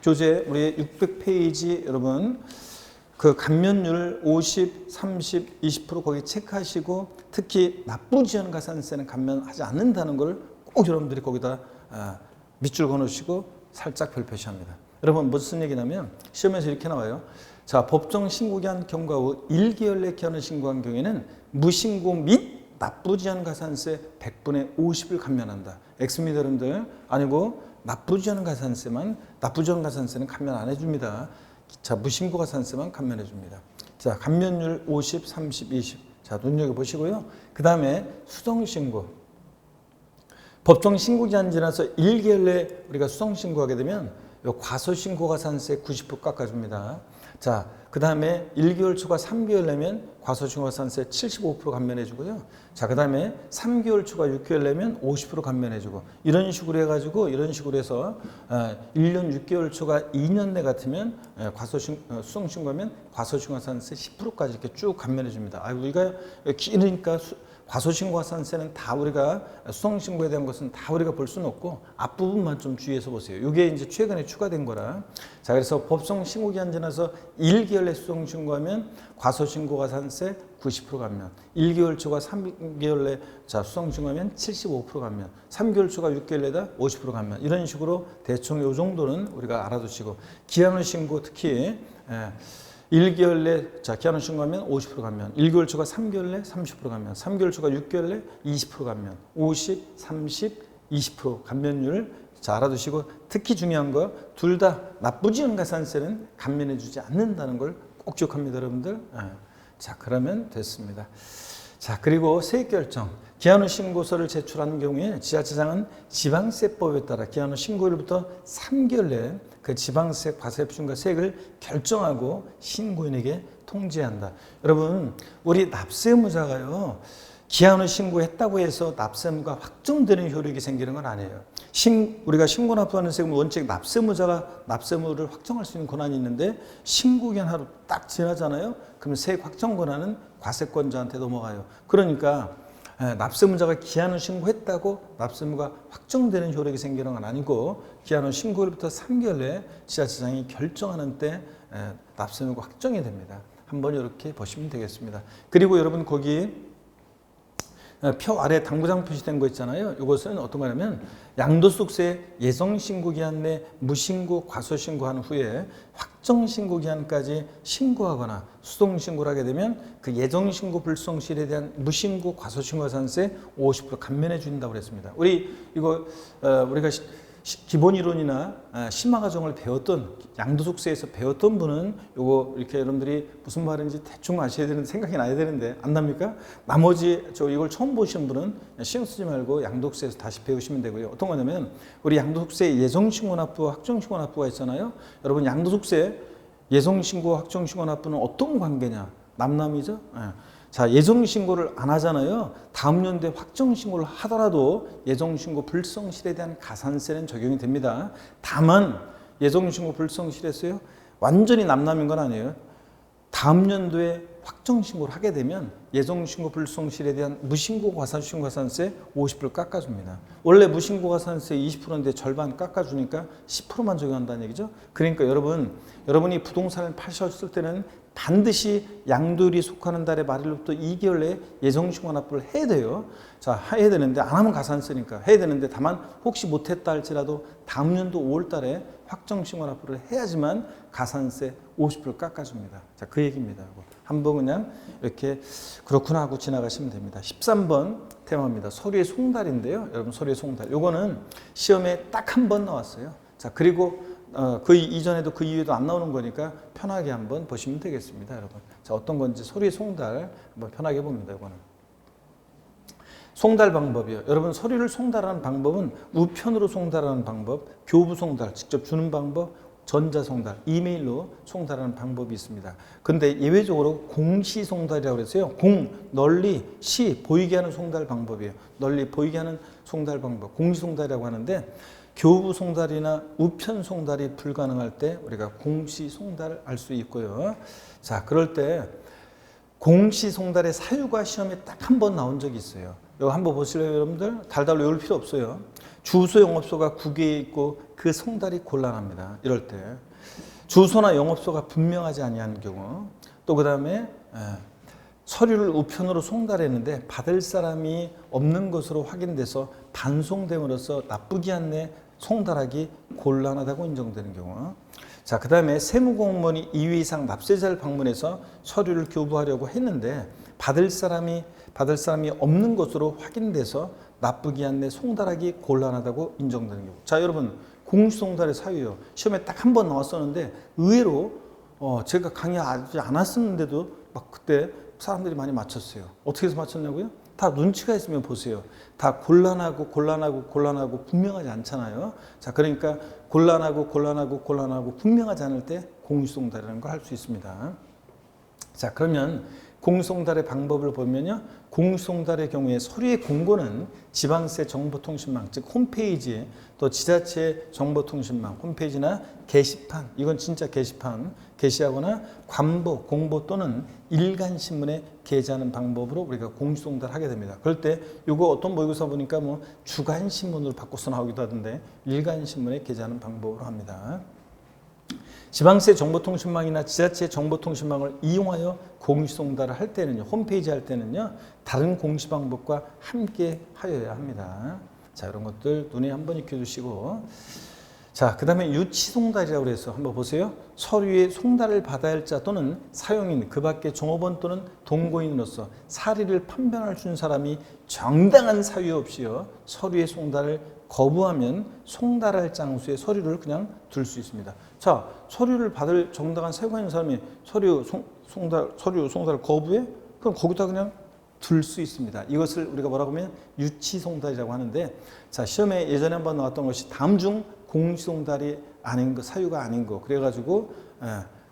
교재 우리 600페이지 여러분 그 감면율 50, 30, 20% 거기 체크하시고 특히 납부지연 가산세는 감면하지 않는다는 걸 꼭 여러분들이 거기다 밑줄 그어놓으시고 살짝 별표시합니다. 여러분 무슨 얘기냐면 시험에서 이렇게 나와요. 자, 법정 신고기한 경과 후 1개월 내 기한을 신고한 경우에는 무신고 및 납부지연 가산세 100분의 50을 감면한다. X입니다, 여러분들. 아니고 납부지연 가산세는 감면 안 해줍니다. 자, 무신고 가산세만 감면해 줍니다. 자, 감면율 50, 30, 20. 자, 눈여겨보시고요. 그 다음에 수송신고. 법정 신고기한 지나서 1개월 내에 우리가 수송신고하게 되면 과소신고 가산세 90% 깎아줍니다. 자, 그 다음에 1개월 초과 3개월 내면 과소신고가산세 75% 감면해주고요. 자, 그 다음에 3개월 초과 6개월 내면 50% 감면해주고, 이런 식으로 해가지고, 이런 식으로 해서 1년 6개월 초과 2년 내 같으면 수송신고하면 과소신고가산세 10%까지 이렇게 쭉 감면해줍니다. 아, 우리가 길으니까 과소신고가산세는 다 우리가 수송신고에 대한 것은 다 우리가 볼 수는 없고 앞부분만 좀 주의해서 보세요. 이게 이제 최근에 추가된 거라. 자, 그래서 법정 신고기한 지나서 1개월 내 수송신고하면 과소신고가산세 90% 감면, 1개월 초과 3개월 내 수송신고하면 75% 감면, 3개월 초과 6개월 내다 50% 감면, 이런 식으로 대충 이 정도는 우리가 알아두시고, 기한후 신고 특히 1개월 내 기한후 신고하면 50% 감면, 1개월 초과 3개월 내 30% 감면, 3개월 초과 6개월 내 20% 감면, 50, 30, 20% 감면율 알아두시고, 특히 중요한 거 둘 다 나쁘지 않은 가산세는 감면해 주지 않는다는 걸 꼭 기억합니다, 여러분들. 자, 그러면 됐습니다. 자, 그리고 세액 결정. 기한후 신고서를 제출하는 경우에 지자체장은 지방세법에 따라 기한후 신고일부터 3개월 내에 그 지방세 과세 비중과 세액을 결정하고 신고인에게 통지한다. 여러분, 우리 납세무자가요, 기한후 신고했다고 해서 납세무가 확정되는 효력이 생기는 건 아니에요. 우리가 신고 납부하는 세금은 원칙 납세무자가 납세무를 확정할 수 있는 권한이 있는데, 신고기한 하루 딱 지나잖아요. 그러면 세액 확정 권한은 과세권자한테 넘어가요. 그러니까 납세무자가 기한후 신고했다고 납세무가 확정되는 효력이 생기는 건 아니고, 기한후 신고일부터 3개월 내에 지자체장이 결정하는 때 납세무가 확정이 됩니다. 한번 이렇게 보시면 되겠습니다. 그리고 여러분, 거기 표 아래 당구장 표시된 거 있잖아요. 이것은 어떤 거냐면, 양도소득세 예정신고기한 내 무신고 과소신고한 후에 확정신고기한까지 신고하거나 수동신고를 하게 되면 그 예정신고 불성실에 대한 무신고 과소신고가산세 50% 감면해 준다고 그랬습니다. 우리가 기본 이론이나 심화과정을 배웠던, 양도소득세에서 배웠던 분은 요거 이렇게 여러분들이 무슨 말인지 대충 아셔야 되는, 생각이 나야 되는데 안 납니까? 나머지 이걸 처음 보시는 분은 신경 쓰지 말고 양도소득세에서 다시 배우시면 되고요. 어떤 거냐면, 우리 양도소득세 예정신고납부와 확정신고납부가 있잖아요. 여러분, 양도소득세 예정신고와 확정신고납부는 어떤 관계냐? 남남이죠? 자, 예정신고를 안 하잖아요. 다음 연도에 확정신고를 하더라도 예정신고 불성실에 대한 가산세는 적용이 됩니다. 다만 예정신고 불성실했어요? 완전히 남남인 건 아니에요. 다음 연도에 확정신고를 하게 되면 예정신고 불성실에 대한 무신고 과소신고가산세 50% 깎아줍니다. 원래 무신고 가산세 20%인데 절반 깎아주니까 10%만 적용한다는 얘기죠. 그러니까 여러분이 부동산을 파셨을 때는 반드시 양도일이 속하는 달의 말일로부터 2개월 내에 예정신고 납부를 해야 돼요. 자, 해야 되는데, 안 하면 가산세니까 해야 되는데, 다만 혹시 못했다 할지라도 다음 연도 5월 달에 확정신고 납부를 해야지만 가산세 50% 깎아줍니다. 자, 그 얘기입니다. 한번 그냥 이렇게 그렇구나 하고 지나가시면 됩니다. 13번 테마입니다. 서류의 송달인데요. 여러분, 서류의 송달. 요거는 시험에 딱 한 번 나왔어요. 자, 그리고 그 이전에도 그 이후에도 안 나오는 거니까 편하게 한번 보시면 되겠습니다, 여러분. 자, 어떤 건지 서류의 송달 한번 편하게 봅니다, 이거는. 송달 방법이요. 여러분, 서류를 송달하는 방법은 우편으로 송달하는 방법, 교부 송달, 직접 주는 방법, 전자 송달, 이메일로 송달하는 방법이 있습니다. 근데 예외적으로 공시 송달이라고 그랬어요. 널리, 시, 보이게 하는 송달 방법이에요. 널리 보이게 하는 송달 방법, 공시 송달이라고 하는데, 교부 송달이나 우편 송달이 불가능할 때 우리가 공시 송달을 할 수 있고요. 자, 그럴 때 공시 송달의 사유가 시험에 딱 한 번 나온 적이 있어요. 이거 한번 보실래요, 여러분들? 달달 외울 필요 없어요. 주소 영업소가 국외에 있고 그 송달이 곤란합니다. 이럴 때 주소나 영업소가 분명하지 아니한 경우, 또 그 다음에 서류를 우편으로 송달했는데 받을 사람이 없는 것으로 확인돼서 반송됨으로써 납부기한 내 송달하기 곤란하다고 인정되는 경우. 자, 그 다음에 세무공무원이 2회 이상 납세자를 방문해서 서류를 교부하려고 했는데 받을 사람이 없는 것으로 확인돼서 납부기한 내 송달하기 곤란하다고 인정되는 경우. 자, 여러분, 공시송달의 사유요. 시험에 딱 한 번 나왔었는데 의외로 제가 강의하지 않았었는데도 막 그때 사람들이 많이 맞췄어요. 어떻게 해서 맞췄냐고요? 다 눈치가 있으면 보세요. 다 곤란하고 분명하지 않잖아요. 자, 그러니까 곤란하고 분명하지 않을 때 공유송달이라는 걸 할 수 있습니다. 자, 그러면 공유송달의 방법을 보면요. 공유송달의 경우에 서류의 공고는 지방세 정보통신망, 즉 홈페이지에, 또 지자체 정보통신망 홈페이지나 게시판, 이건 진짜 게시판, 게시하거나 관보, 공보 또는 일간신문에 게재하는 방법으로 우리가 공유송달을 하게 됩니다. 그럴 때 이거 어떤 모의고사 보니까 뭐 주간신문으로 바꿔서 나오기도 하던데 일간신문에 게재하는 방법으로 합니다. 지방세 정보통신망이나 지자체 정보통신망을 이용하여 공유송달을 할 때는요, 홈페이지 할 때는요, 다른 공시 방법과 함께 하여야 합니다. 자, 이런 것들 눈에 한번 익혀두시고, 자, 그 다음에 유치송달이라고 해서 한번 보세요. 서류에 송달을 받아야 할 자 또는 사용인, 그 밖에 종업원 또는 동거인으로서 사리를 판별할 준 사람이 정당한 사유 없이요, 서류의 송달을 거부하면 송달할 장소에 서류를 그냥 둘 수 있습니다. 자, 서류를 받을 정당한 사유가 있는 사람이 서류 송달을 거부해? 그럼 거기다 그냥 둘 수 있습니다. 이것을 우리가 뭐라고 하면 유치송달이라고 하는데, 자, 시험에 예전에 한번 나왔던 것이 다음 중 공시송달이 아닌 거, 사유가 아닌 거. 그래가지고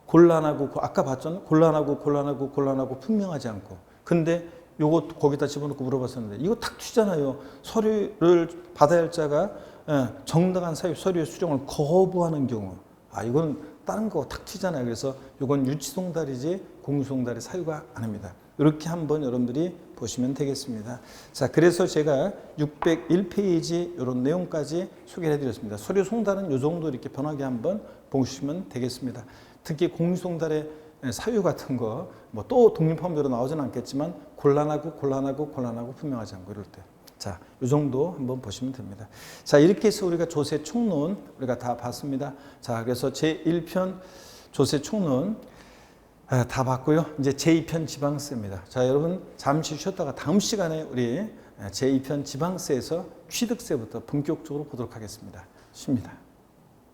곤란하고, 아까 봤잖아요. 곤란하고 분명하지 않고. 근데 요거 거기다 집어넣고 물어봤었는데 이거 탁 튀잖아요. 서류를 받아야 할 자가 정당한 사유, 서류의 수령을 거부하는 경우. 아, 이건 다른 거 탁 튀잖아요. 그래서 이건 유치송달이지 공유송달의 사유가 아닙니다. 이렇게 한번 여러분들이 보시면 되겠습니다. 자, 그래서 제가 601페이지 이런 내용까지 소개를 해드렸습니다. 서류 송달은 이 정도 이렇게 편하게 한번 보시면 되겠습니다. 특히 공유송달의 사유 같은 거, 뭐 또 독립법대로 나오지는 않겠지만 곤란하고 분명하지 않고 이럴 때. 자, 이 정도 한번 보시면 됩니다. 자, 이렇게 해서 우리가 조세 총론 우리가 다 봤습니다. 자, 그래서 제1편 조세 총론 다 봤고요. 이제 제2편 지방세입니다. 자, 여러분 잠시 쉬었다가 다음 시간에 우리 제2편 지방세에서 취득세부터 본격적으로 보도록 하겠습니다. 쉽니다.